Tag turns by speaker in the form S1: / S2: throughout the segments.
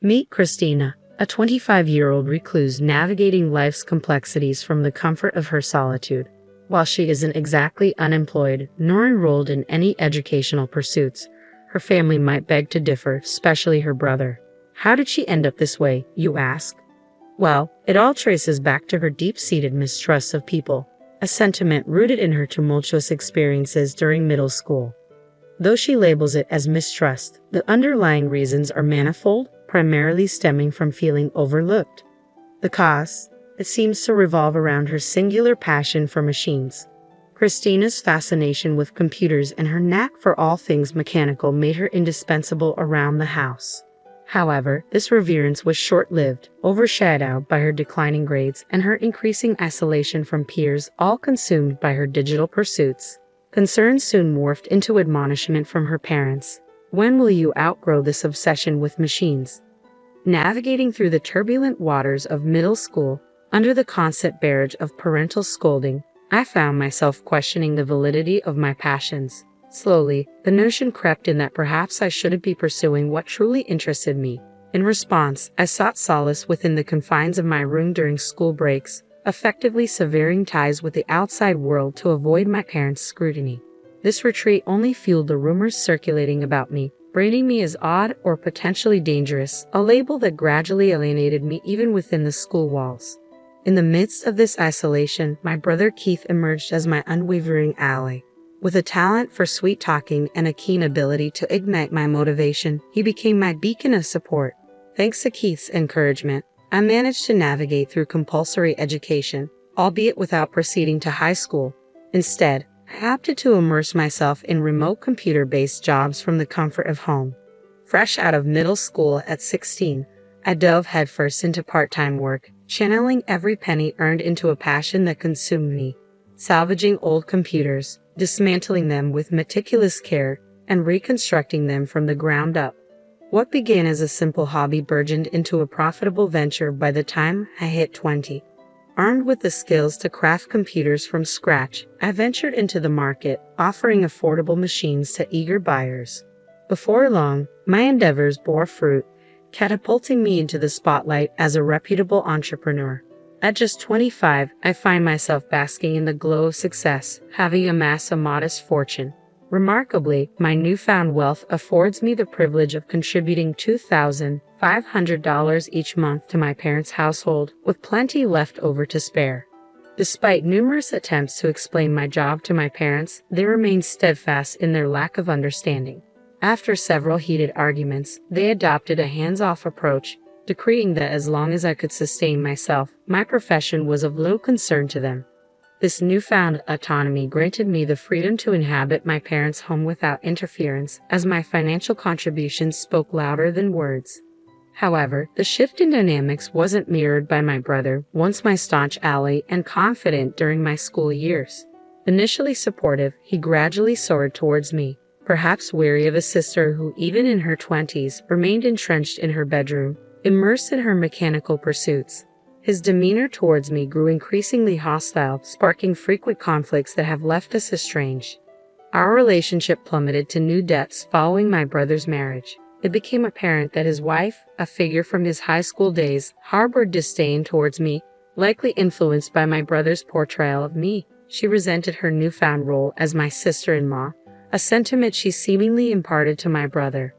S1: Meet Christina, a 25-year-old recluse navigating life's complexities from the comfort of her solitude. While she isn't exactly unemployed nor enrolled in any educational pursuits, her family might beg to differ, especially her brother. How did she end up this way, you ask? Well, it all traces back to her deep-seated mistrust of people, a sentiment rooted in her tumultuous experiences during middle school. Though she labels it as mistrust, the underlying reasons are manifold, primarily stemming from feeling overlooked. The cause? It seems to revolve around her singular passion for machines. Christina's fascination with computers and her knack for all things mechanical made her indispensable around the house. However, this reverence was short-lived, overshadowed by her declining grades and her increasing isolation from peers, all consumed by her digital pursuits. Concern soon morphed into admonishment from her parents. When will you outgrow this obsession with machines? Navigating through the turbulent waters of middle school, under the constant barrage of parental scolding, I found myself questioning the validity of my passions. Slowly, the notion crept in that perhaps I shouldn't be pursuing what truly interested me. In response, I sought solace within the confines of my room during school breaks, effectively severing ties with the outside world to avoid my parents' scrutiny. This retreat only fueled the rumors circulating about me, branding me as odd or potentially dangerous, a label that gradually alienated me even within the school walls. In the midst of this isolation, my brother Keith emerged as my unwavering ally. With a talent for sweet-talking and a keen ability to ignite my motivation, he became my beacon of support. Thanks to Keith's encouragement, I managed to navigate through compulsory education, albeit without proceeding to high school. Instead, I opted to immerse myself in remote computer-based jobs from the comfort of home. Fresh out of middle school at 16, I dove headfirst into part-time work, channeling every penny earned into a passion that consumed me. Salvaging old computers, dismantling them with meticulous care, and reconstructing them from the ground up. What began as a simple hobby burgeoned into a profitable venture by the time I hit 20. Armed with the skills to craft computers from scratch, I ventured into the market, offering affordable machines to eager buyers. Before long, my endeavors bore fruit, catapulting me into the spotlight as a reputable entrepreneur. At just 25, I find myself basking in the glow of success, having amassed a modest fortune. Remarkably, my newfound wealth affords me the privilege of contributing $2,500 each month to my parents' household, with plenty left over to spare. Despite numerous attempts to explain my job to my parents, they remain steadfast in their lack of understanding. After several heated arguments, they adopted a hands-off approach, decreeing that as long as I could sustain myself, my profession was of little concern to them. This newfound autonomy granted me the freedom to inhabit my parents' home without interference, as my financial contributions spoke louder than words. However, the shift in dynamics wasn't mirrored by my brother, once my staunch ally and confidant during my school years. Initially supportive, he gradually soared towards me, perhaps weary of a sister who, even in her 20s, remained entrenched in her bedroom, immersed in her mechanical pursuits. His demeanor towards me grew increasingly hostile, sparking frequent conflicts that have left us estranged. Our relationship plummeted to new depths following my brother's marriage. It became apparent that his wife, a figure from his high school days, harbored disdain towards me, likely influenced by my brother's portrayal of me. She resented her newfound role as my sister-in-law, a sentiment she seemingly imparted to my brother.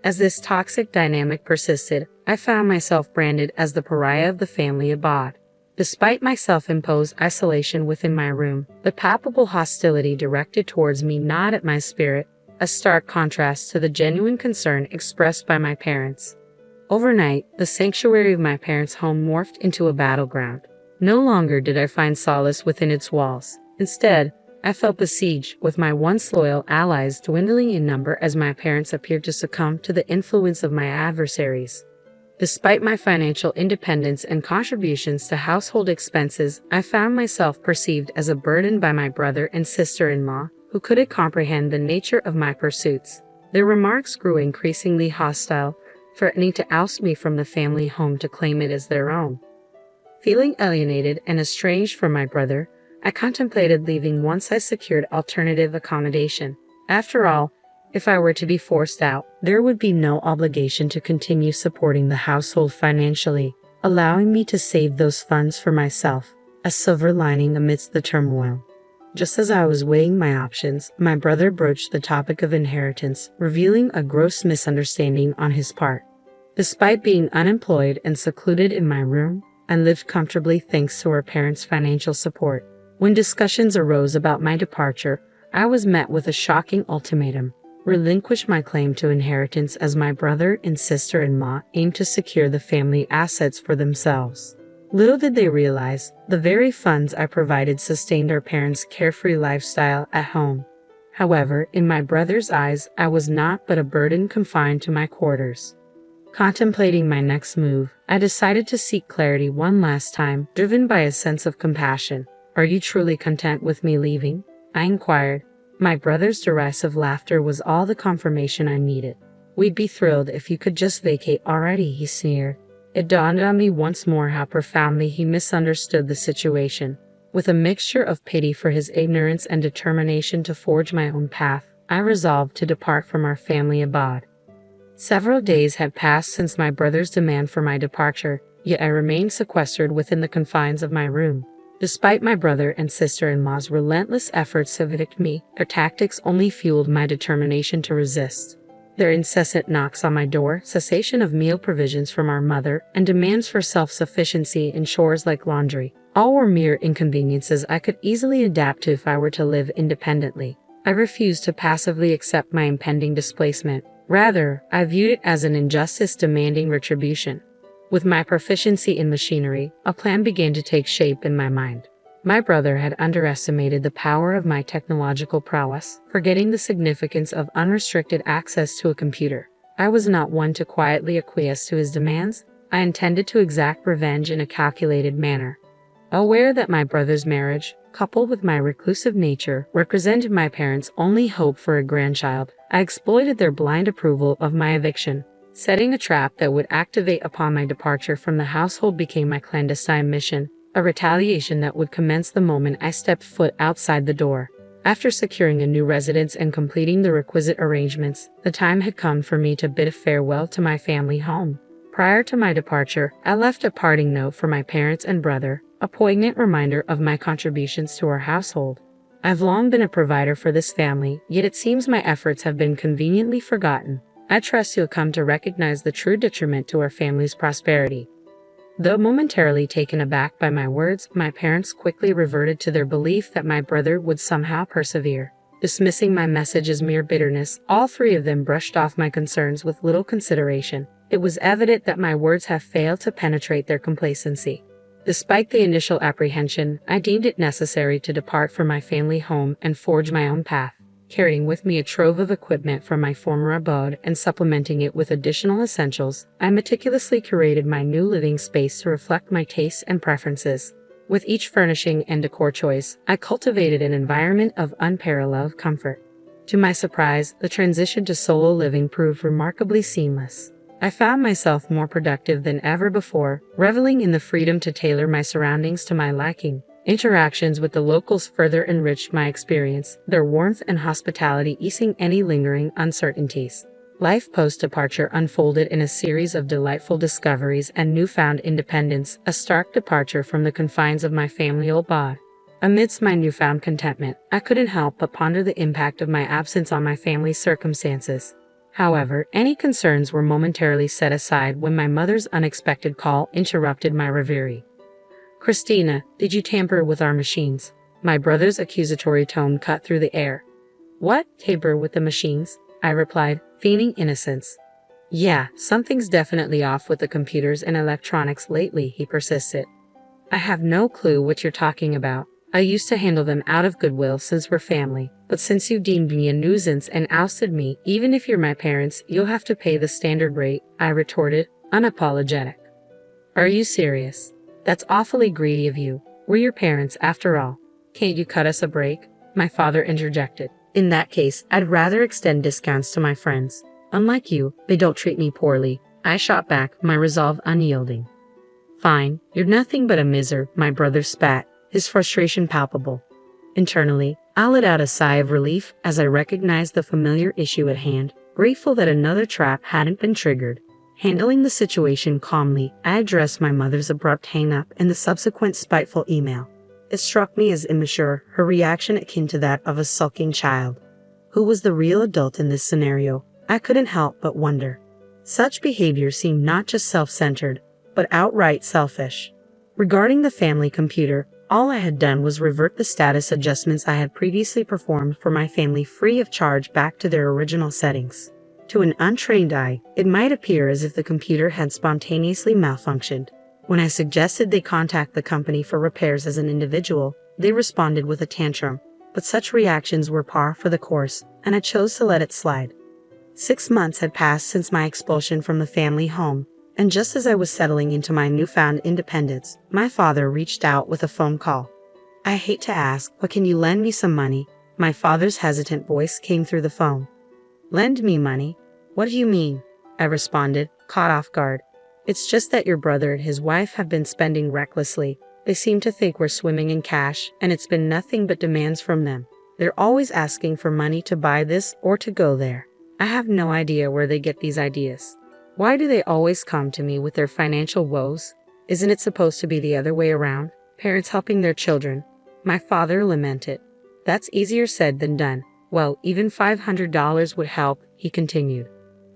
S1: As this toxic dynamic persisted, I found myself branded as the pariah of the family abode. Despite my self-imposed isolation within my room, the palpable hostility directed towards me gnawed at my spirit, a stark contrast to the genuine concern expressed by my parents. Overnight, the sanctuary of my parents' home morphed into a battleground. No longer did I find solace within its walls. Instead, I felt besieged, with my once loyal allies dwindling in number as my parents appeared to succumb to the influence of my adversaries. Despite my financial independence and contributions to household expenses, I found myself perceived as a burden by my brother and sister-in-law, who couldn't comprehend the nature of my pursuits. Their remarks grew increasingly hostile, threatening to oust me from the family home to claim it as their own. Feeling alienated and estranged from my brother, I contemplated leaving once I secured alternative accommodation. After all, If I were to be forced out, there would be no obligation to continue supporting the household financially, allowing me to save those funds for myself, a silver lining amidst the turmoil. Just as I was weighing my options, my brother broached the topic of inheritance, revealing a gross misunderstanding on his part. Despite being unemployed and secluded in my room, I lived comfortably thanks to our parents' financial support. When discussions arose about my departure, I was met with a shocking ultimatum: relinquish my claim to inheritance, as my brother and sister-in-law aimed to secure the family assets for themselves. Little did they realize, the very funds I provided sustained our parents' carefree lifestyle at home. However, in my brother's eyes, I was not but a burden confined to my quarters. Contemplating my next move, I decided to seek clarity one last time, driven by a sense of compassion. "Are you truly content with me leaving?" I inquired. My brother's derisive laughter was all the confirmation I needed. "We'd be thrilled if you could just vacate already," he sneered. It dawned on me once more how profoundly he misunderstood the situation. With a mixture of pity for his ignorance and determination to forge my own path, I resolved to depart from our family abode. Several days had passed since my brother's demand for my departure, yet I remained sequestered within the confines of my room. Despite my brother and sister-in-law's relentless efforts to evict me, their tactics only fueled my determination to resist. Their incessant knocks on my door, cessation of meal provisions from our mother, and demands for self-sufficiency in chores like laundry, all were mere inconveniences I could easily adapt to if I were to live independently. I refused to passively accept my impending displacement. Rather, I viewed it as an injustice demanding retribution. With my proficiency in machinery, a plan began to take shape in my mind. My brother had underestimated the power of my technological prowess, forgetting the significance of unrestricted access to a computer. I was not one to quietly acquiesce to his demands. I intended to exact revenge in a calculated manner. Aware that my brother's marriage, coupled with my reclusive nature, represented my parents' only hope for a grandchild, I exploited their blind approval of my eviction. Setting a trap that would activate upon my departure from the household became my clandestine mission, a retaliation that would commence the moment I stepped foot outside the door. After securing a new residence and completing the requisite arrangements, the time had come for me to bid a farewell to my family home. Prior to my departure, I left a parting note for my parents and brother, a poignant reminder of my contributions to our household. I've long been a provider for this family, yet it seems my efforts have been conveniently forgotten. I trust you'll come to recognize the true detriment to our family's prosperity. Though momentarily taken aback by my words, my parents quickly reverted to their belief that my brother would somehow persevere. Dismissing my message as mere bitterness, all three of them brushed off my concerns with little consideration. It was evident that my words have failed to penetrate their complacency. Despite the initial apprehension, I deemed it necessary to depart from my family home and forge my own path. Carrying with me a trove of equipment from my former abode and supplementing it with additional essentials, I meticulously curated my new living space to reflect my tastes and preferences. With each furnishing and decor choice, I cultivated an environment of unparalleled comfort. To my surprise, the transition to solo living proved remarkably seamless. I found myself more productive than ever before, reveling in the freedom to tailor my surroundings to my liking. Interactions with the locals further enriched my experience, their warmth and hospitality easing any lingering uncertainties. Life post-departure unfolded in a series of delightful discoveries and newfound independence, a stark departure from the confines of my family abode. Amidst my newfound contentment, I couldn't help but ponder the impact of my absence on my family's circumstances. However, any concerns were momentarily set aside when my mother's unexpected call interrupted my reverie. "Christina, did you tamper with our machines?" My brother's accusatory tone cut through the air. "What? Tamper with the machines?" I replied, feigning innocence. "Yeah, something's definitely off with the computers and electronics lately," he persisted. "I have no clue what you're talking about. I used to handle them out of goodwill since we're family, but since you deemed me a nuisance and ousted me, even if you're my parents, you'll have to pay the standard rate," I retorted, unapologetic. "Are you serious? That's awfully greedy of you. We're your parents after all. Can't you cut us a break?" my father interjected. "In that case, I'd rather extend discounts to my friends. Unlike you, they don't treat me poorly," I shot back, my resolve unyielding. "Fine, you're nothing but a miser," my brother spat, his frustration palpable. Internally, I let out a sigh of relief as I recognized the familiar issue at hand, grateful that another trap hadn't been triggered. Handling the situation calmly, I addressed my mother's abrupt hang-up and the subsequent spiteful email. It struck me as immature, her reaction akin to that of a sulking child. Who was the real adult in this scenario? I couldn't help but wonder. Such behavior seemed not just self-centered, but outright selfish. Regarding the family computer, all I had done was revert the status adjustments I had previously performed for my family free of charge back to their original settings. To an untrained eye, it might appear as if the computer had spontaneously malfunctioned. When I suggested they contact the company for repairs as an individual, they responded with a tantrum, but such reactions were par for the course, and I chose to let it slide. 6 months had passed since my expulsion from the family home, and just as I was settling into my newfound independence, my father reached out with a phone call. I hate to ask, but can you lend me some money? My father's hesitant voice came through the phone. Lend me money? What do you mean? I responded, caught off guard. It's just that your brother and his wife have been spending recklessly. They seem to think we're swimming in cash, and it's been nothing but demands from them. They're always asking for money to buy this or to go there. I have no idea where they get these ideas. Why do they always come to me with their financial woes? Isn't it supposed to be the other way around? Parents helping their children? My father lamented. That's easier said than done. Well, even $500 would help, he continued.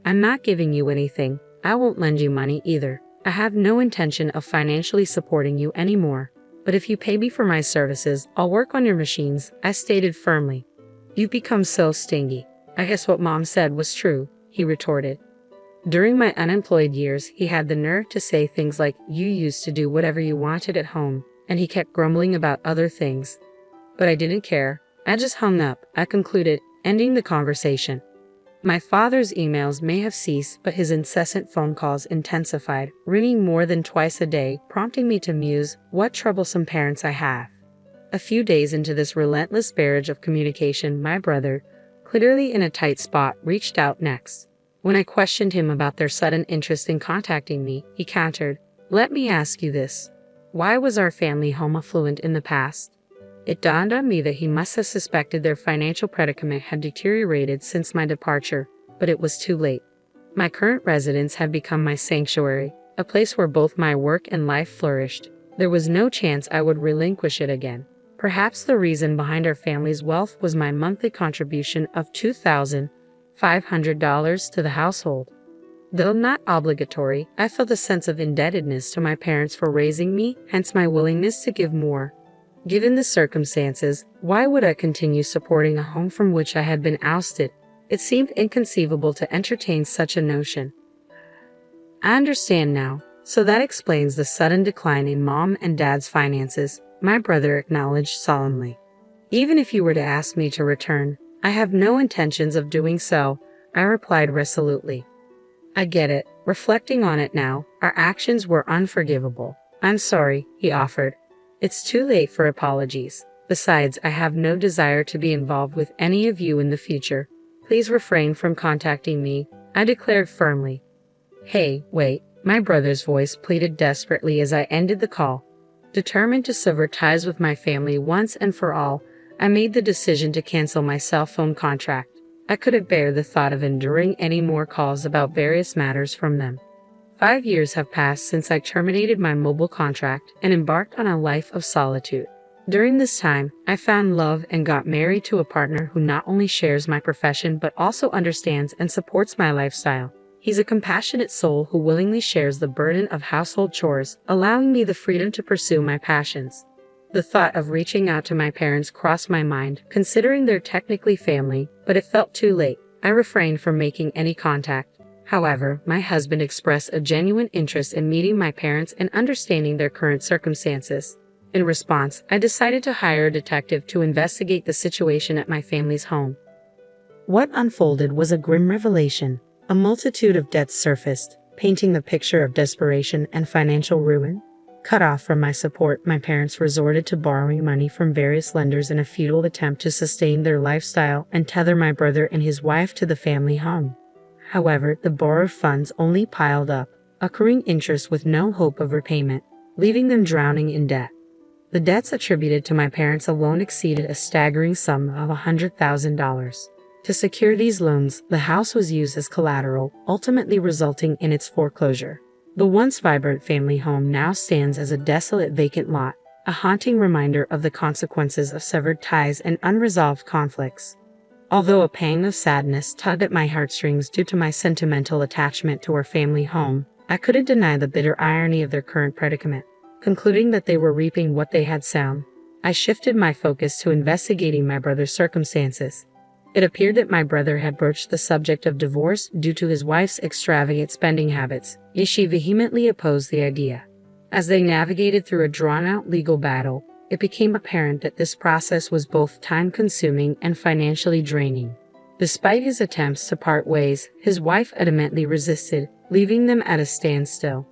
S1: I'm not giving you anything. I won't lend you money either. I have no intention of financially supporting you anymore. But if you pay me for my services, I'll work on your machines, I stated firmly. You've become so stingy. I guess what Mom said was true, he retorted. During my unemployed years, he had the nerve to say things like, you used to do whatever you wanted at home, and he kept grumbling about other things. But I didn't care. I just hung up, I concluded, ending the conversation. My father's emails may have ceased, but his incessant phone calls intensified, ringing more than twice a day, prompting me to muse, what troublesome parents I have. A few days into this relentless barrage of communication, my brother, clearly in a tight spot, reached out next. When I questioned him about their sudden interest in contacting me, he countered, let me ask you this. Why was our family home affluent in the past? It dawned on me that he must have suspected their financial predicament had deteriorated since my departure, but it was too late. My current residence had become my sanctuary, a place where both my work and life flourished. There was no chance I would relinquish it again. Perhaps the reason behind our family's wealth was my monthly contribution of $2,500 to the household. Though not obligatory, I felt a sense of indebtedness to my parents for raising me, hence my willingness to give more. Given the circumstances, why would I continue supporting a home from which I had been ousted? It seemed inconceivable to entertain such a notion. I understand now, so that explains the sudden decline in Mom and Dad's finances, my brother acknowledged solemnly. Even if you were to ask me to return, I have no intentions of doing so, I replied resolutely. I get it. Reflecting on it now, our actions were unforgivable. I'm sorry, he offered. It's too late for apologies. Besides, I have no desire to be involved with any of you in the future. Please refrain from contacting me, I declared firmly. Hey, wait, my brother's voice pleaded desperately as I ended the call. Determined to sever ties with my family once and for all, I made the decision to cancel my cell phone contract. I couldn't bear the thought of enduring any more calls about various matters from them. 5 years have passed since I terminated my mobile contract and embarked on a life of solitude. During this time, I found love and got married to a partner who not only shares my profession but also understands and supports my lifestyle. He's a compassionate soul who willingly shares the burden of household chores, allowing me the freedom to pursue my passions. The thought of reaching out to my parents crossed my mind, considering they're technically family, but it felt too late. I refrained from making any contact. However, my husband expressed a genuine interest in meeting my parents and understanding their current circumstances. In response, I decided to hire a detective to investigate the situation at my family's home. What unfolded was a grim revelation. A multitude of debts surfaced, painting the picture of desperation and financial ruin. Cut off from my support, my parents resorted to borrowing money from various lenders in a futile attempt to sustain their lifestyle and tether my brother and his wife to the family home. However, the borrowed funds only piled up, accruing interest with no hope of repayment, leaving them drowning in debt. The debts attributed to my parents alone exceeded a staggering sum of $100,000. To secure these loans, the house was used as collateral, ultimately resulting in its foreclosure. The once vibrant family home now stands as a desolate vacant lot, a haunting reminder of the consequences of severed ties and unresolved conflicts. Although a pang of sadness tugged at my heartstrings due to my sentimental attachment to our family home, I couldn't deny the bitter irony of their current predicament. Concluding that they were reaping what they had sown, I shifted my focus to investigating my brother's circumstances. It appeared that my brother had broached the subject of divorce due to his wife's extravagant spending habits, yet she vehemently opposed the idea. As they navigated through a drawn-out legal battle, it became apparent that this process was both time-consuming and financially draining. Despite his attempts to part ways, his wife adamantly resisted, leaving them at a standstill.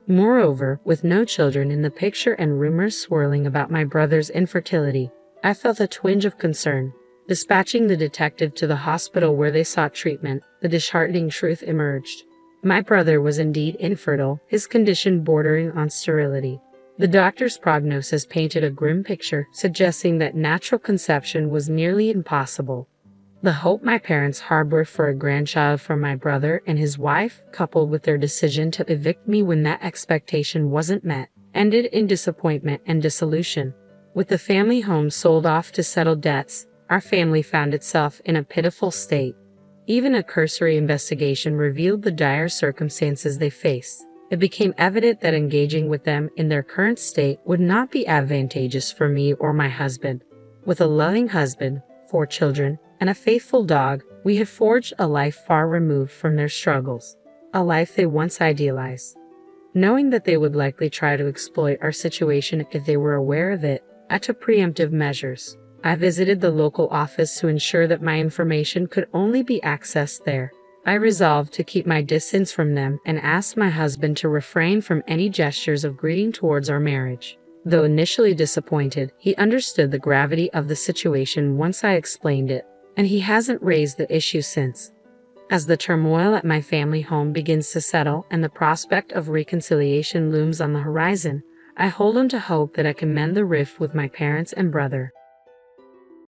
S1: Moreover, with no children in the picture and rumors swirling about my brother's infertility, I felt a twinge of concern. Dispatching the detective to the hospital where they sought treatment, the disheartening truth emerged. My brother was indeed infertile, his condition bordering on sterility. The doctor's prognosis painted a grim picture, suggesting that natural conception was nearly impossible. The hope my parents harbored for a grandchild from my brother and his wife, coupled with their decision to evict me when that expectation wasn't met, ended in disappointment and dissolution. With the family home sold off to settle debts, our family found itself in a pitiful state. Even a cursory investigation revealed the dire circumstances they faced. It became evident that engaging with them in their current state would not be advantageous for me or my husband. With a loving husband, 4 children, and a faithful dog, we had forged a life far removed from their struggles, a life they once idealized. Knowing that they would likely try to exploit our situation if they were aware of it, I took preemptive measures. I visited the local office to ensure that my information could only be accessed there. I resolved to keep my distance from them and asked my husband to refrain from any gestures of greeting towards our marriage. Though initially disappointed, he understood the gravity of the situation once I explained it, and he hasn't raised the issue since. As the turmoil at my family home begins to settle and the prospect of reconciliation looms on the horizon, I hold on to hope that I can mend the rift with my parents and brother.